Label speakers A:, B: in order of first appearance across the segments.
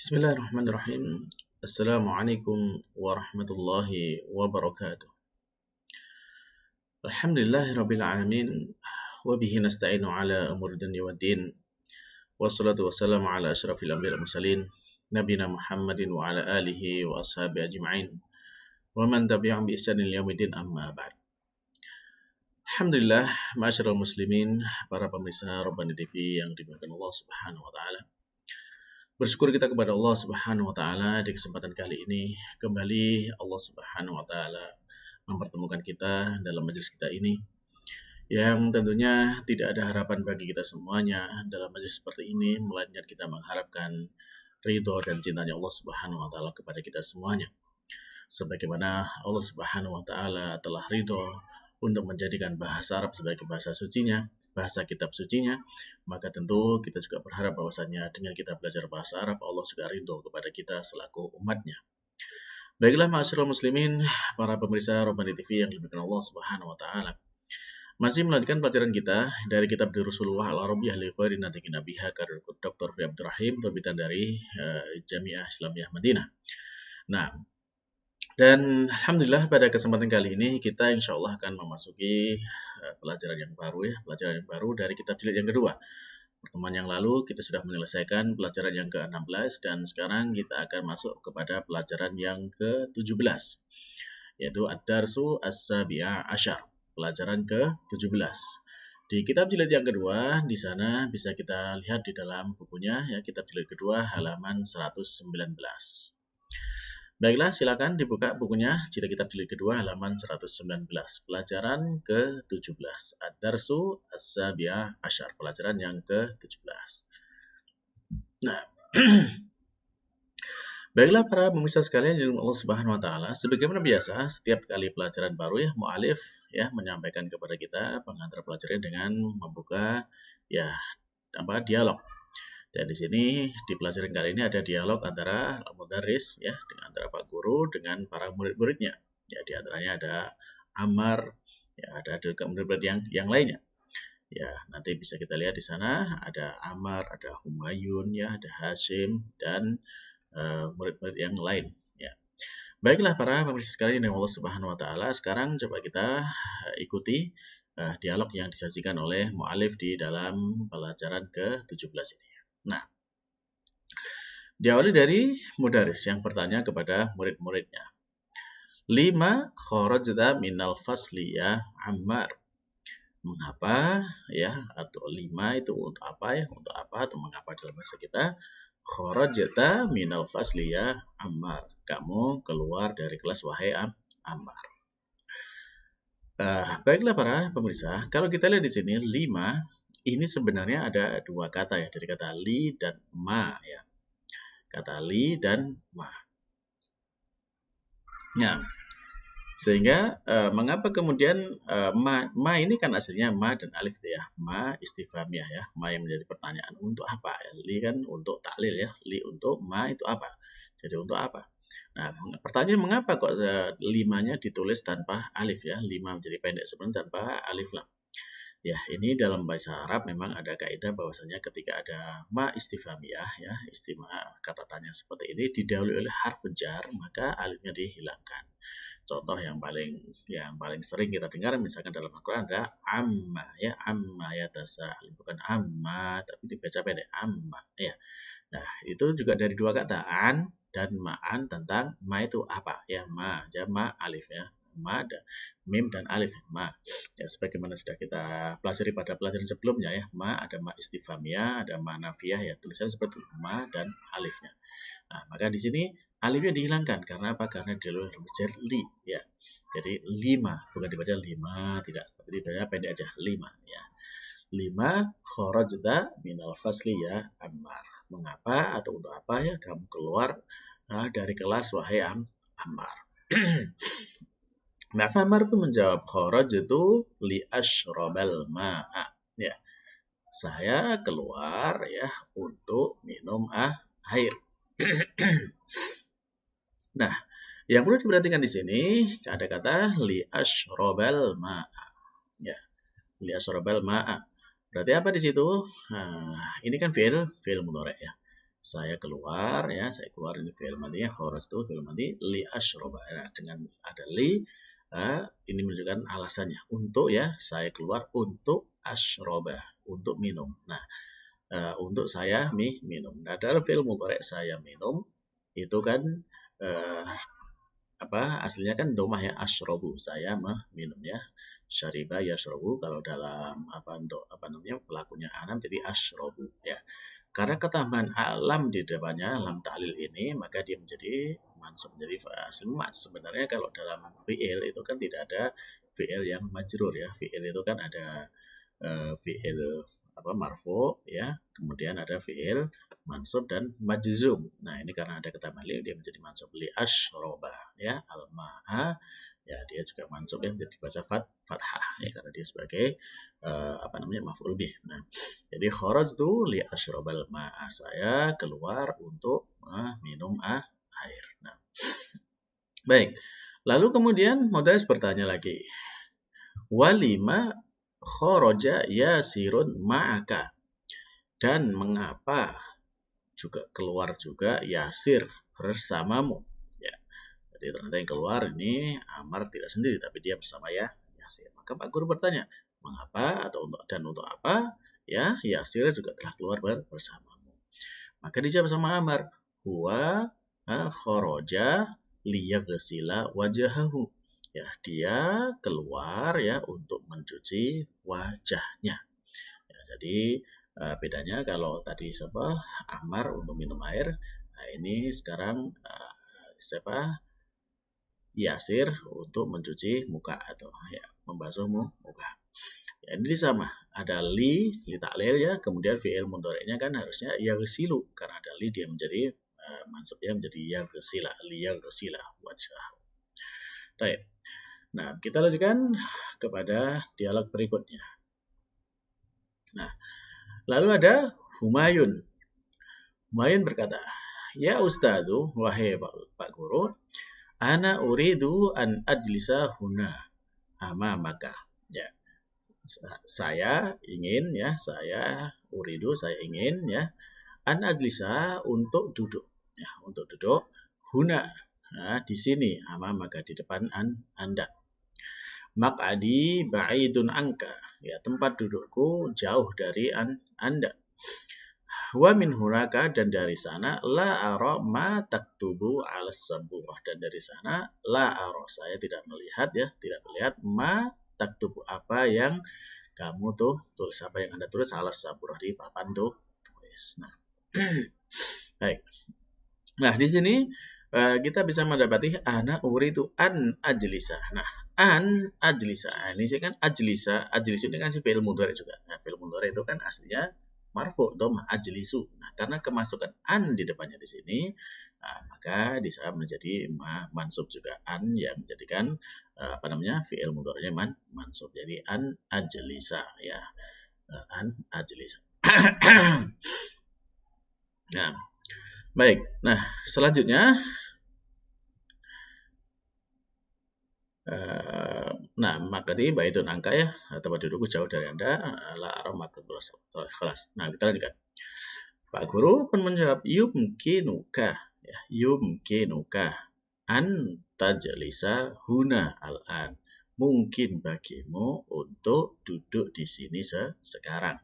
A: Bismillahirrahmanirrahim. Assalamualaikum warahmatullahi wabarakatuh. Alhamdulillahirabbil alamin wa bihi nasta'inu ala umuri dunya waddin. Wassalatu wassalamu ala asyrafil anbiya'i wal mursalin nabiyina Muhammadin wa ala alihi wa ashabihi ajma'in wa man tabi'ahum bi ihsanin ila yaumiddin amma ba'd. Alhamdulillah, ma'asyiral muslimin, para pemirsa Rabbani TV yang dimuliakan Allah Subhanahu wa taala. Bersyukur kita kepada Allah Subhanahu wa taala di kesempatan kali ini kembali Allah Subhanahu wa taala mempertemukan kita dalam majelis kita ini yang tentunya tidak ada harapan bagi kita semuanya dalam majelis seperti ini melainkan kita mengharapkan ridho dan cintanya Allah Subhanahu wa taala kepada kita semuanya. Sebagaimana Allah Subhanahu wa taala telah ridho untuk menjadikan bahasa Arab sebagai bahasa sucinya, bahasa kitab sucinya, maka tentu kita juga berharap bahwasanya dengan kita belajar bahasa Arab, Allah juga ridho kepada kita selaku umatnya. Baiklah ma'asyiral muslimin, para pemirsa Rabbani TV yang dimuliakan Allah Subhanahu wa taala. Masih melanjutkan pelajaran kita dari kitab Durusulullah Al-Arabiyyah li ghairi natiqin biha karya Dr. Fi Abdurrahim, terbitan dari Jami'ah Islamiyah Madinah. Nah, dan Alhamdulillah pada kesempatan kali ini kita insya Allah akan memasuki pelajaran yang baru dari kitab jilid yang kedua. Pertemuan yang lalu kita sudah menyelesaikan pelajaran yang ke-16 dan sekarang kita akan masuk kepada pelajaran yang ke-17, yaitu Ad-Darsu As-Sabi'a Asyar, pelajaran ke-17. Di kitab jilid yang kedua, di sana bisa kita lihat di dalam bukunya, ya, kitab jilid kedua halaman 119. Baiklah, silakan dibuka bukunya, jilid kitab jilid kedua halaman 119, pelajaran ke-17, Ad-Darsu As-Sabi'a Asyar, pelajaran yang ke-17. Nah, baiklah para pemirsa sekalian yang Allah Subhanahu wa taala, sebagaimana biasa setiap kali pelajaran baru mu'alif menyampaikan kepada kita pengantar pelajaran dengan membuka dialog. Dan di sini di pelajaran kali ini ada dialog antara mudarris dengan antara Pak Guru dengan para murid-muridnya. Ya, di antaranya ada Ammar, ada juga murid-murid yang lainnya. Ya, nanti bisa kita lihat di sana ada Ammar, ada Humayun, ada Hashim dan murid-murid yang lain. Ya. Baiklah para pemirsa sekalian yang Allah Subhanahu wa taala, sekarang coba kita ikuti dialog yang disajikan oleh mu'alif di dalam pelajaran ke-17 ini. Nah, diawali dari mudaris yang bertanya kepada murid-muridnya. 5 kharajta minal fasli ya Ammar. Mengapa atau 5 itu untuk apa Untuk apa atau mengapa dalam bahasa kita? Kharajta minal fasli ya Ammar. Kamu keluar dari kelas wahai Ammar. Baiklah para pemirsa, kalau kita lihat di sini 5 ini sebenarnya ada dua kata dari kata li dan ma ya. Kata li dan ma. Nah, sehingga mengapa kemudian ma ini kan aslinya ma dan alif ya. Ma istifhamiyah ya. Ma yang menjadi pertanyaan untuk apa? Li kan untuk taklil ya. Li untuk ma itu apa? Jadi untuk apa? Nah, pertanyaan mengapa kok 5-nya ditulis tanpa alif ya. 5 menjadi pendek sebenarnya tanpa alif lam. Ya, ini dalam bahasa Arab memang ada kaidah bahwasanya ketika ada ma istifhamiyah kata tanya seperti ini didahului oleh harf jar, maka alifnya dihilangkan. Contoh yang paling sering kita dengar misalkan dalam Al-Qur'an ada amma ya, amma yatasa'al, bukan amma tapi dibaca pendek amma ya. Nah, itu juga dari dua kata an dan ma'an tentang ma itu apa ya, ma jama alif ya. Ma dan mim dan alif ma. Ya, sebagaimana sudah kita pelajari pada pelajaran sebelumnya ya, ma ada ma istifhamiyah, ada ma nafiyah ya, tulisannya seperti ma dan alifnya. Nah, maka di sini alifnya dihilangkan karena apa? Karena didahului huruf jar li ya. Jadi 5 bukan dibaca 5 tidak, tapi dibaca pendek aja 5 ya. 5 kharajta minal fasli ya Ammar. Mengapa atau untuk apa ya kamu keluar dari kelas wahai Ammar? Maka Ammar pun menjawab, kharajtu li asyrabal ma'a. Ya. Saya keluar ya untuk minum air. Nah, yang perlu diperhatikan di sini ada kata li asyrabal ma'a. Ya. Li asyrabal ma'a. Berarti apa di situ? Nah, ini kan fi'il mudhari ya. saya keluar ya, saya keluar ini fi'il madhinya, kharajtu fi'il madhi li asyroba. Nah, dengan ada li ini menunjukkan alasannya untuk ya, saya keluar untuk asyroba, untuk minum. Nah, untuk saya minum. Nah, dalam fi'il mudhari saya minum itu kan aslinya kan domah ya, asyrobu, saya minum ya. Syariba yashrobu, kalau dalam pelakunya anam jadi asyrobu ya. Karena ketambahan alam di depannya, lam ta'lil ini, maka dia menjadi mansub, menjadi asli mas. Sebenarnya kalau dalam fi'il itu kan tidak ada fi'il yang majrur ya. Fi'il itu kan ada fi'il marfu ya, kemudian ada fi'il mansub dan majzum. Nah, ini karena ada ketambahan li, dia menjadi mansub li asyroba ya, al-ma'a ya, dia juga mansub yang dibaca fathah ya, karena dia sebagai maf'ul bih. Nah, jadi kharajtu li asyrabal ma'a, saya keluar untuk minum air. Nah, baik. Lalu kemudian Mudharis bertanya lagi, walima kharaja yasirun ma'aka, dan mengapa juga keluar juga Yasir bersamamu. Jadi ternyata yang keluar ini Ammar tidak sendiri, tapi dia bersama Yasir. Maka Pak Guru bertanya, mengapa dan untuk apa ya Yasir juga telah keluar bersamamu. Maka dijawab sama Ammar, huwa kharaja liyaghsila wajahahu. Ya, dia keluar ya untuk mencuci wajahnya. Ya, jadi bedanya kalau tadi Ammar untuk minum air, nah ini sekarang Yasir untuk mencuci muka atau ya membasuh muka. Ya, ini sama, ada li ta'lil ya, kemudian fi'il mudhari'nya kan harusnya yaghsilu, karena ada li dia menjadi mansubnya menjadi yaghsila, li yaghsila wajah. Baik. Nah, kita lanjutkan kepada dialog berikutnya. Nah, lalu ada Humayun. Humayun berkata, ya Ustadzu, wahai Pak Guru, ana uridu an ajlisa huna amamaka. Ya. Saya ingin ya, saya ingin ya, an ajlisa untuk duduk. Ya, untuk duduk huna. Nah, di sini amamaka, di depan Anda. Maq'adi ba'idun anka. Ya, tempat dudukku jauh dari Anda. Wa min hunaka, dan dari sana la ara ma taktubu 'ala saburah, dan dari sana la ara, saya tidak melihat ya, tidak melihat ma taktubu, apa yang kamu tulis, apa yang Anda tulis 'ala saburah, di papan tulis. Nah, baik. Nah, di sini kita bisa mendapati ana uridu an ajlisa. Nah, an ajlisa. Nah, ini kan ajlisa ini kan fi'il mudhari juga. Nah, fi'il mudhari itu kan aslinya marfu dhamma ajlisu. Nah, karena kemasukan an di depannya di sini, maka bisa menjadi mansub juga, an yang menjadikan fi'il mudhari'nya mansub. Jadi an ajlisa ya. An ajlisa. Nah, baik. Nah, selanjutnya maka di baitun angka ya, tempat dudukku jauh dari Anda, la aromat kelas. Nah, kita lanjutkan. Pak Guru pun menjawab, yumkinuka ya, yumkinuka an tajlisa huna al-an. Mungkin bagimu untuk duduk di sini sekarang.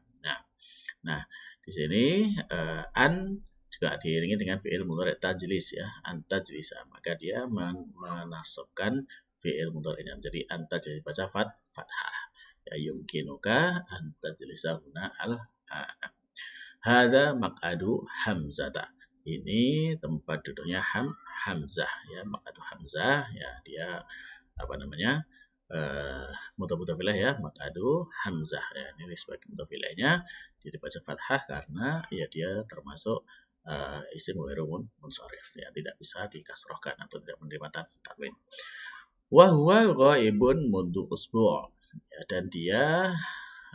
A: Nah, di sini an juga diiringi dengan fi'il mudhari' tajlis ya, an tajlisa. Maka dia menasabkan fi'il mudhari'nya menjadi an tajlis, baca fathah. Ya, yumkinuka an tajlisa huna al-an. Hadza maq'adu Hamzata. Ini tempat duduknya Hamzah ya, maq'adu Hamzah ya, dia mudhaf ilaih ya, maq'adu Hamzah ya. Ini sebagai mudhaf ilaihnya dia dibaca fathah karena ya dia termasuk isim ghairu munsharif ya, tidak bisa dikasrohkan atau tidak menerima tanwin. Wa huwa ghaibun mundu usbu' ya, dan dia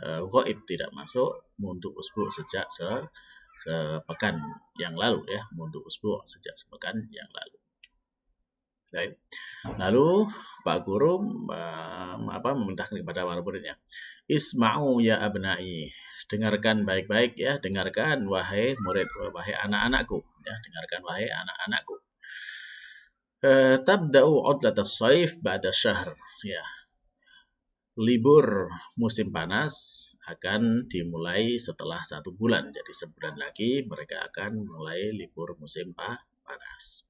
A: ghaib, tidak masuk mundu usbu' sejak sepekan yang lalu ya, mundu usbu' sejak sepekan yang lalu. Baik. Lalu Pak Guru memerintahkan kepada para muridnya, Isma'u ya abnai, dengarkan baik-baik ya, dengarkan wahai murid, wahai anak-anakku, ya, dengarkan wahai anak-anakku. Tabda'u udlat as-saif ba'da syahr, ya. Libur musim panas akan dimulai setelah 1 bulan. Jadi sebulan lagi mereka akan mulai libur musim panas.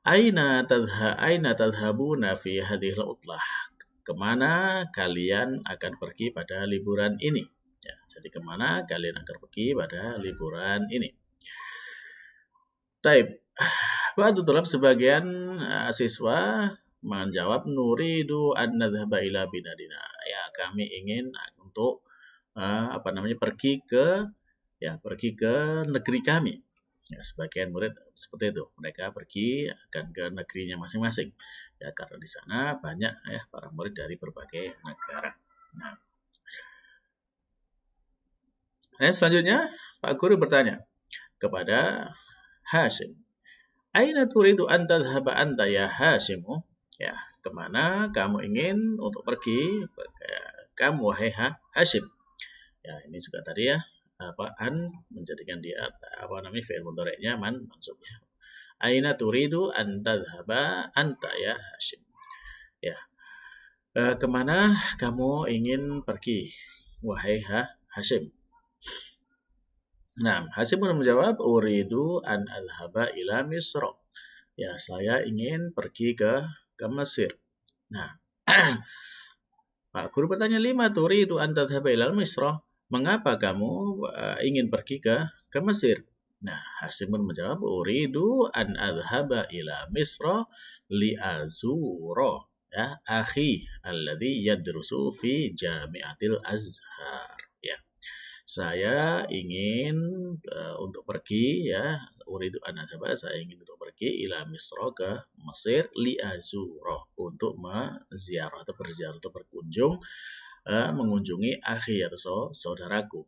A: Aina tadhhabuna fi hadhil utlah? Kemana kalian akan pergi pada liburan ini? Ya, jadi kemana kalian akan pergi pada liburan ini? Taib. Ba'du tulab, sebagian siswa menjawab, nuridu an nadhhaba ila binadina. Ya, kami ingin untuk pergi ke negeri kami. Ya, sebagian murid seperti itu, mereka pergi akan ke negerinya masing-masing. Ya, karena di sana banyak ya para murid dari berbagai negara. Nah, selanjutnya Pak Guru bertanya kepada Hashim, Aina turidu an tadhhaba anta ya Hashimu? Ya, kemana kamu ingin untuk pergi? Kamu wahai Hashim. Ya, ini juga tadi ya, an menjadikan dia fi'il mudhari'nya mansubnya. Aina turidu an tadhhaba anta ya Hashim? Ya. Kemana kamu ingin pergi wahai Hashim? Nah, Hashim pun menjawab, uridu an adhhaba ila Misra. Ya, saya ingin pergi ke Mesir. Nah, Pak Guru bertanya, lima turidu an tadhhaba ila Misra? Mengapa kamu ingin pergi ke Mesir? Nah, Hashim pun menjawab, uridu an adhhaba ila Misra li azura ya akhi alladhi yadrusu fi Jami'atil Azhar. Ya. Saya ingin untuk pergi ya, uridu an adhhaba, saya ingin untuk pergi ila Misra, ke Mesir, li azura, untuk menziarah atau berziarah atau berkunjung mengunjungi akhi atau saudaraku,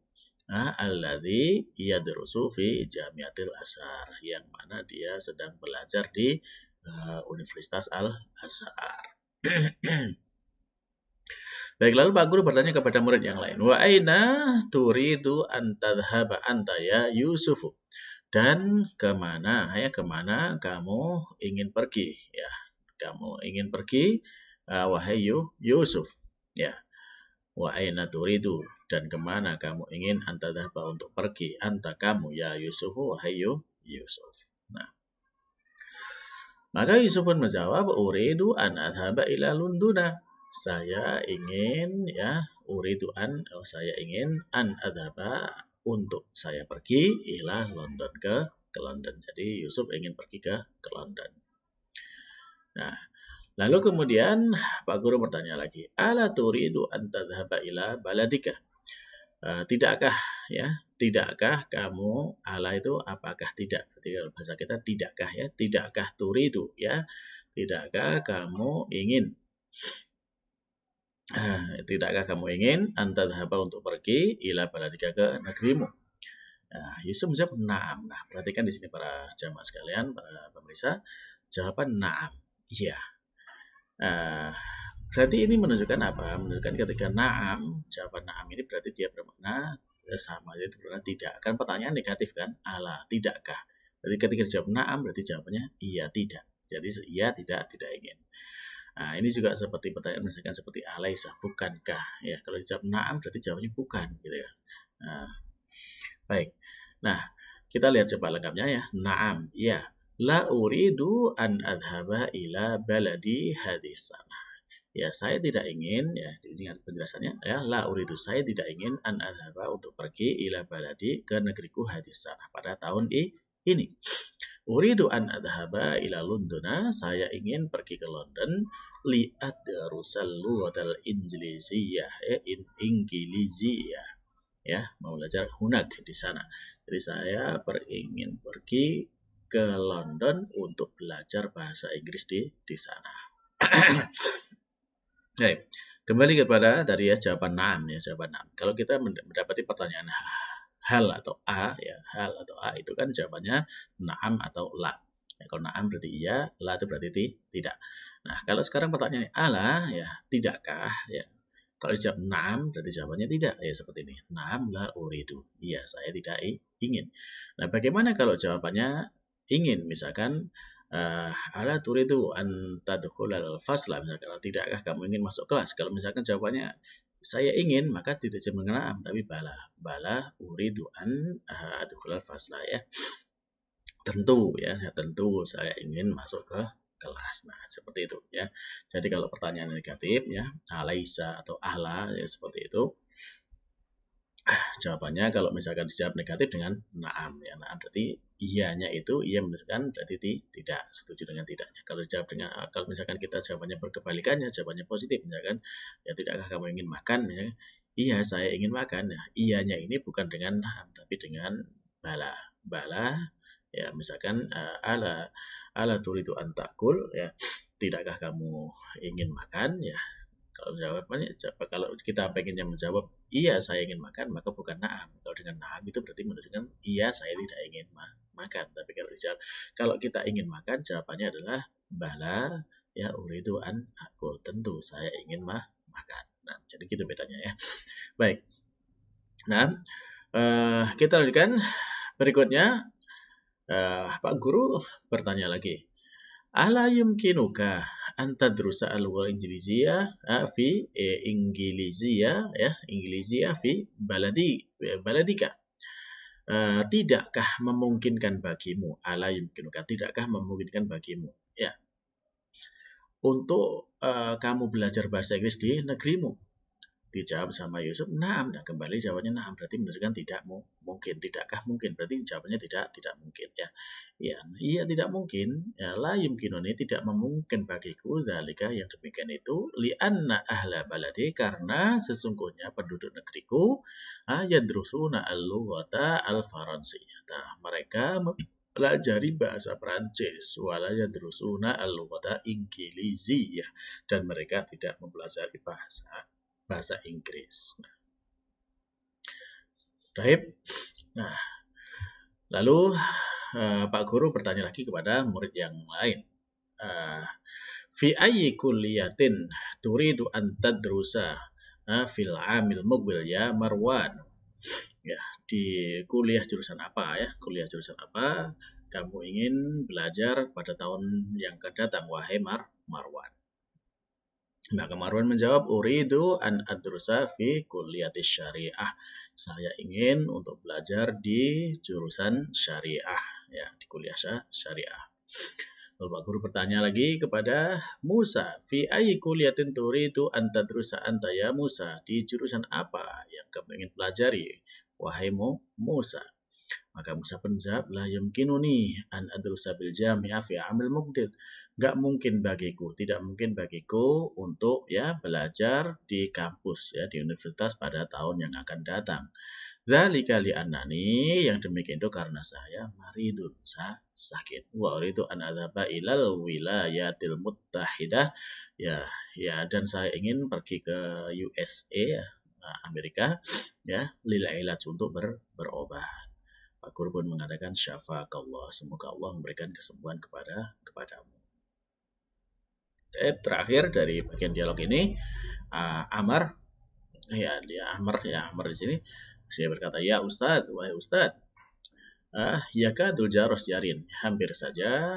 A: alladzi yadrusu fi Jami'atil Azhar, yang mana dia sedang belajar di Universitas Al-Azhar. Baik, lalu Pak Guru bertanya kepada murid yang lain, wa aina turidu an tadhhaba anta ya Yusuf? Dan kemana kamu ingin pergi? Ya, kamu ingin pergi wahai Yusuf. Ya, wa aina turidu, dan kemana kamu ingin anta tadhhaba, untuk pergi, anta kamu ya Yusuf, wahai Yusuf. Nah, maka Yusuf pun menjawab, uridu an adhhaba ila Lunduna. Saya ingin saya ingin an adhhaba, untuk saya pergi ila London, ke London. Jadi Yusuf ingin pergi ke London. Nah, lalu kemudian Pak Guru bertanya lagi, ala turidu an tadhhaba ila baladika? Tidakkah kamu, ala itu apakah tidak, ketika bahasa kita tidakkah ya, tidakkah turidu ya, tidakkah kamu ingin antadhaba, untuk pergi ila baladika, ke negerimu? Nah, Yusuf menjawab na'am. Nah, perhatikan di sini para jamaah sekalian, para pemirsa, jawaban na'am, iya. Berarti ini menunjukkan apa? Menunjukkan ketika na'am, jawaban na'am ini berarti dia bermakna sama, yaitu bermakna tidak. Kan pertanyaan negatif kan? Ala, tidakkah? Jadi ketika dijawab na'am berarti jawabannya iya, tidak. Jadi iya, tidak ingin. Nah, ini juga seperti pertanyaan misalkan seperti alaisa, bukankah? Ya, kalau dijawab na'am berarti jawabannya bukan, gitu ya. Nah, baik. Nah, kita lihat coba lengkapnya ya. Na'am, iya. La uridu an adhaba ila baladi hadis sana. Ya, saya tidak ingin, ya, dengan penjelasannya, ya, la uridu, saya tidak ingin an adhaba, untuk pergi ila baladi, ke negeriku hadis sana, pada tahun ini. Uridu an adhaba ila Londona, saya ingin pergi ke London, li adrusal lughatal injiliziyah, Inggiliziyah, ya, mau belajar hunak di sana. Jadi saya ingin pergi ke London untuk belajar bahasa Inggris di sana. Baik, kembali kepada tadi ya, jawaban na'am ya, jawaban na'am. Kalau kita mendapati pertanyaan hal atau a ya, hal atau a, itu kan jawabannya na'am atau la. Ya, kalau na'am berarti iya, la itu berarti tidak. Nah, kalau sekarang pertanyaannya ala, ya tidakkah? Ya, kalau dijawab na'am berarti jawabannya tidak. Ya seperti ini. Na'am la uridu. Iya, saya tidak ingin. Nah, bagaimana kalau jawabannya ingin? Misalkan ala turidu an tadkhulal fasla. Misalkan, tidakkah kamu ingin masuk kelas? Kalau misalkan jawabannya saya ingin, maka tidak jawab na'am, tapi bala. Bala uridu an adkhulal fasla, ya. Tentu, ya, tentu saya ingin masuk ke kelas. Nah, seperti itu, ya. Jadi kalau pertanyaan negatif, ya, alaisa atau ahla, ya, seperti itu. Jawabannya kalau misalkan dijawab negatif dengan na'am, ya. Na'am berarti iyanya itu iya menunjukkan berarti tidak, setuju dengan tidaknya. Kalau dijawab dengan, kalau misalkan kita jawabannya berkebalikannya, jawabannya positif, misalkan ya tidakkah kamu ingin makan, ya. Iya, saya ingin makan. Ya, iyanya ini bukan dengan na'am tapi dengan bala. Bala, ya, misalkan ala turidu an ta'kul, ya, tidakkah kamu ingin makan, ya. Kalau jawabannya, kalau kita pengennya menjawab iya saya ingin makan, maka bukan na'am. Kalau dengan na'am itu berarti menunjukkan iya saya tidak ingin makan. Tapi kalau dijawab, kalau kita ingin makan, jawabannya adalah bala, ya, uridu an akul, tentu saya ingin makan. Nah, jadi gitu bedanya, ya. Baik. Nah, kita lanjutkan berikutnya. Pak Guru bertanya lagi. Ala yumkinuka an tadrusa al-lugha al-injiliziyah fi Inggiliziyah fi baladika. Tidakkah memungkinkan bagimu, ala yumkinuka, tidakkah memungkinkan bagimu, ya, untuk kamu belajar bahasa Inggris di negerimu? Dijawab sama Yusuf, na'am. Nah, kembali jawabannya na'am, berarti menunjukkan tidak mungkin. Tidakkah mungkin? Berarti jawabannya tidak mungkin, ya. Ya, iya tidak mungkin. Ya, la yumkinuni, tidak memungkin bagiku zalika, yang demikian itu, li'anna ahla baladi, karena sesungguhnya penduduk negeriku yadrusuna al-lughata al-faransiyata. Mereka mempelajari bahasa Prancis, wala yadrusuna al-lughata inggiliziyah, dan mereka tidak mempelajari bahasa Inggris. Baik. Nah, lalu Pak Guru bertanya lagi kepada murid yang lain. Fi ayyi kulliyatin turidu an tadrusa fil amil muqbil, ya Marwan? Ya, di kuliah jurusan apa, ya? Kuliah jurusan apa kamu ingin belajar pada tahun yang akan datang, wahai Marwan? Nah, Marwan menjawab, uridu an adrusa fi kuliatis syariah. Saya ingin untuk belajar di jurusan syariah, ya, di kuliah syariah. Lalu Pak Guru bertanya lagi kepada Musa, fi ayyi kuliatin turidu an tadrusa anta, ya Musa? Di jurusan apa yang kamu ingin pelajari, wahai Musa? Maka Musa menjawab, la yumkinuni an adrusa bil jami'ah fi amil muqbil. Gak mungkin bagiku, tidak mungkin bagiku untuk, ya, belajar di kampus, ya, di universitas pada tahun yang akan datang. Dzalika li annani, yang demikian itu karena saya maridun, sakit. Wa uridu an adzhaba ilal wilayatil muttahidah, ya, dan saya ingin pergi ke USA, ya, Amerika, ya, lil ilaj, untuk berobat. Pak Guru pun mengatakan syafaqallah, semoga Allah memberikan kesembuhan kepadamu. Terakhir dari bagian dialog ini, Amar, ya, Amar di sini dia berkata, ya Ustadz, wahai Ustadz, yakadul jaros yarin, hampir saja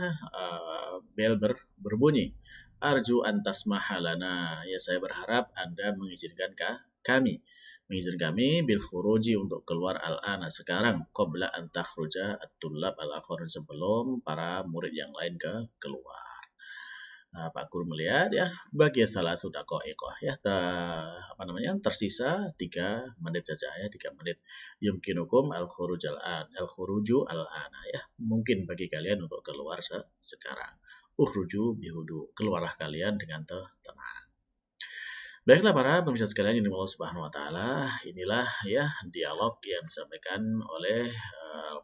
A: bel berbunyi. Arju antas mahalana, ya, saya berharap Anda mengizinkan kami bil khuruji, untuk keluar al-ana, sekarang, qabla an takhruja at-tullab al-akhar, sebelum para murid yang lain keluar. Nah, Pak Guru melihat, ya, bagi salah sudah koikoh, ya, tersisa 3 menit saja, ya, 3 menit. Yumkinukum al-khuruju al-ana, ya, mungkin bagi kalian untuk keluar sekarang. Ukhruju bihudu, keluarlah kalian dengan tenang. Baiklah para pemirsa sekalian ini Allah Subhanahu wa taala, inilah, ya, dialog yang disampaikan oleh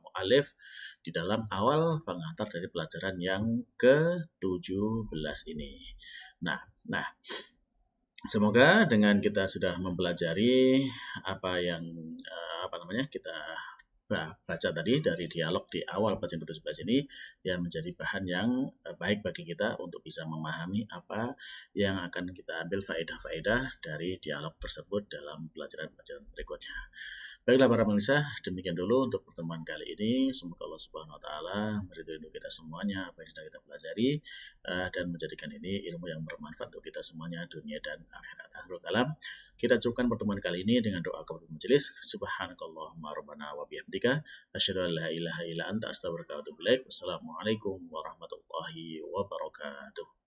A: mu'alif di dalam awal pengantar dari pelajaran yang ke-17 ini. Nah, semoga dengan kita sudah mempelajari apa yang kita baca tadi dari dialog di awal pelajaran ke-17 ini yang menjadi bahan yang baik bagi kita untuk bisa memahami apa yang akan kita ambil faedah-faedah dari dialog tersebut dalam pelajaran-pelajaran berikutnya. Baiklah para pemirsa, demikian dulu untuk pertemuan kali ini. Semoga Allah Subhanahu wa taala meridhoi untuk kita semuanya apa yang sudah kita pelajari dan menjadikan ini ilmu yang bermanfaat untuk kita semuanya dunia dan akhirat. Akhirul kalam. Kita cukupkan pertemuan kali ini dengan doa kepada majelis. Subhanakallahumma rabbana wa bihamdika asyhadu an la ilaha illa anta astaghfiruka wa atubu ilaik. Wassalamualaikum warahmatullahi wabarakatuh.